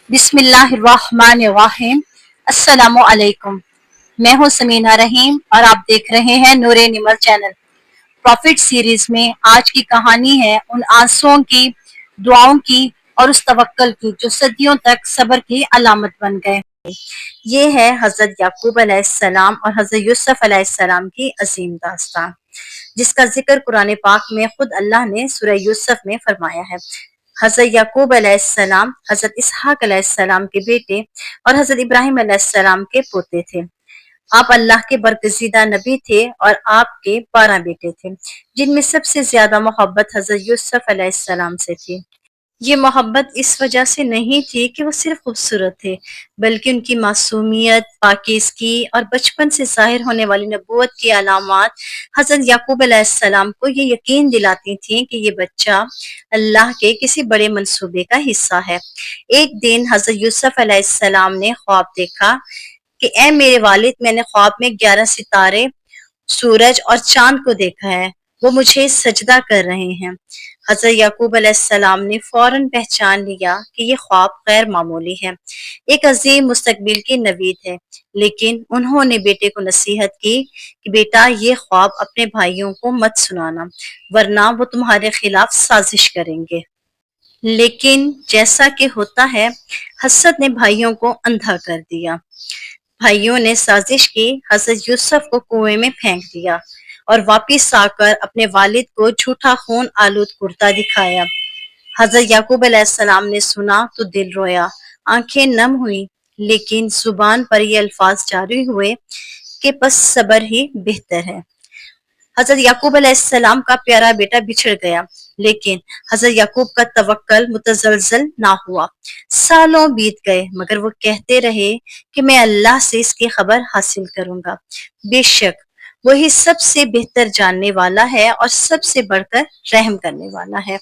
बिस्मिल्लाहिर्रहमानिर्रहीम। अस्सलामु अलैकुम। मैं हूँ समीना रहीम और आप देख रहे हैं नूरे निमर चैनल। प्रॉफिट सीरीज में आज की कहानी है उन आंसुओं की, दुआओं की और उस तवक्कल की जो सदियों तक सब्र की अलामत बन गए। ये है हजरत याकूब अलैहिस्सलाम और हजरत यूसुफ अलैहिस्सलाम की अजीम दास्तान, जिसका जिक्र कुरान पाक में खुद अल्लाह ने सूरह यूसुफ में फरमाया है। हजरत याकूब अलैहिस्सलाम हजरत इसहाक अलैहिस्सलाम के बेटे और हजरत इब्राहिम अलैहिस्सलाम के पोते थे। आप अल्लाह के बरगज़ीदा नबी थे और आपके 12 बेटे थे, जिनमें सबसे ज्यादा मोहब्बत हजरत यूसुफ अलैहिस्सलाम से थी। ये मोहब्बत इस वजह से नहीं थी कि वो सिर्फ खूबसूरत थे, बल्कि उनकी मासूमियत, पाकीज़गी और बचपन से ज़ाहिर होने वाली नबूवत की अलामात हज़रत याकूब अलैहिस्सलाम को ये यकीन दिलाती थीं कि ये बच्चा अल्लाह के किसी बड़े मंसूबे का हिस्सा है। एक दिन हज़रत यूसुफ अलैहिस्सलाम ने ख्वाब देखा कि ए मेरे वालिद, मैंने ख्वाब में 11 सितारे, सूरज और चांद को देखा है, वो मुझे सजदा कर रहे हैं। हजरत याकूब अलैहिस्सलाम ने फौरन पहचान लिया कि ये ख्वाब गैर मामूली है, एक अजीम मुस्तकबिल की नवीद है। लेकिन उन्होंने बेटे को नसीहत की कि बेटा, ये ख्वाब अपने भाइयों को मत सुनाना, वरना वो तुम्हारे खिलाफ साजिश करेंगे। लेकिन जैसा कि होता है, हसद ने भाइयों को अंधा कर दिया। भाइयों ने साजिश की, हजरत यूसुफ को कुएं में फेंक दिया और वापिस आकर अपने वालिद को झूठा खून आलूद कुर्ता दिखाया। हजरत याकूब अलैहिस्सलाम ने सुना तो दिल रोया, आंखें नम हुई, लेकिन जुबान पर ये अल्फाज जारी हुए कि बस सब्र ही बेहतर है। हजरत याकूब अलैहिस्सलाम का प्यारा बेटा बिछड़ गया, लेकिन हजरत याकूब का तवक्कल मुतज़लज़ल ना हुआ। सालों बीत गए, मगर वो कहते रहे कि मैं अल्लाह से इसकी खबर हासिल करूंगा। बेशक वही सबसे बेहतर जानने वाला है और सबसे बढ़कर रहम करने वाला है।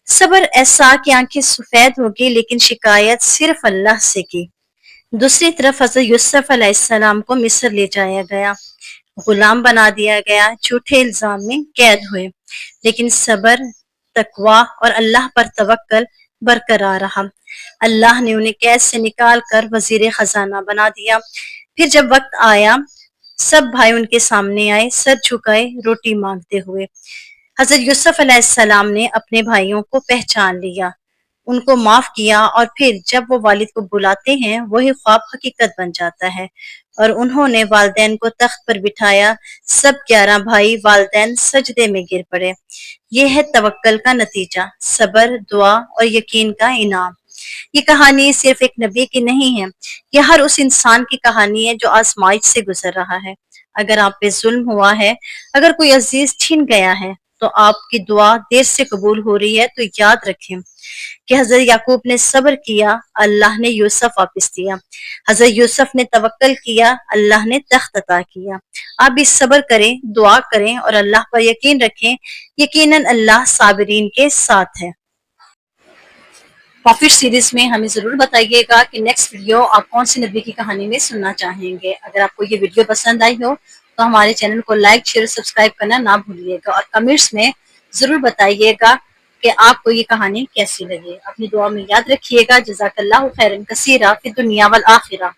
सब्र ऐसा कि आंखें सफेद होगी, लेकिन शिकायत सिर्फ अल्लाह से की। दूसरी तरफ हजरत यूसुफ अलैहिस्सलाम को मिस्र ले जाया गया, गुलाम बना दिया गया, झूठे इल्जाम में कैद हुए, लेकिन सब्र, तकवा और अल्लाह पर तवक्कल बरकरार रहा। अल्लाह ने उन्हें कैद से निकाल कर वजीर खजाना बना दिया। फिर जब वक्त आया, सब भाई उनके सामने आए, सर झुकाए, रोटी मांगते हुए। हजरत यूसुफ अलैहिस्सलाम ने अपने भाइयों को पहचान लिया, उनको माफ किया और फिर जब वो वालिद को बुलाते हैं, वही ख्वाब हकीकत बन जाता है और उन्होंने वालिदैन को तख्त पर बिठाया। सब 11 भाई वालिदैन सजदे में गिर पड़े। ये है तवक्कल का नतीजा, सब्र, दुआ और यकीन का इनाम। ये कहानी सिर्फ एक नबी की नहीं है, ये हर उस इंसान की कहानी है जो आजमाइश से गुजर रहा है। अगर आप पे जुल्म हुआ है, अगर कोई अजीज छिन गया है, तो आपकी दुआ देर से कबूल हो रही है, तो याद रखें कि हजरत याकूब ने सब्र किया, अल्लाह ने यूसुफ वापस दिया। हजरत यूसुफ ने तवक्कल किया, अल्लाह ने तख्त अता किया। आप भी सब्र करें, दुआ करें और अल्लाह पर यकीन रखें। यकीनन अल्लाह साबिरीन के साथ है। प्रॉफिट सीरीज में हमें जरूर बताइएगा कि नेक्स्ट वीडियो आप कौन सी नबी की कहानी में सुनना चाहेंगे। अगर आपको ये वीडियो पसंद आई हो तो हमारे चैनल को लाइक, शेयर, सब्सक्राइब करना ना भूलिएगा और कमेंट्स में जरूर बताइएगा कि आपको ये कहानी कैसी लगी। अपनी दुआ में याद रखिएगा। जज़ाकल्लाहु खैरन कसीरा फिद दुनिया वल आखिरा।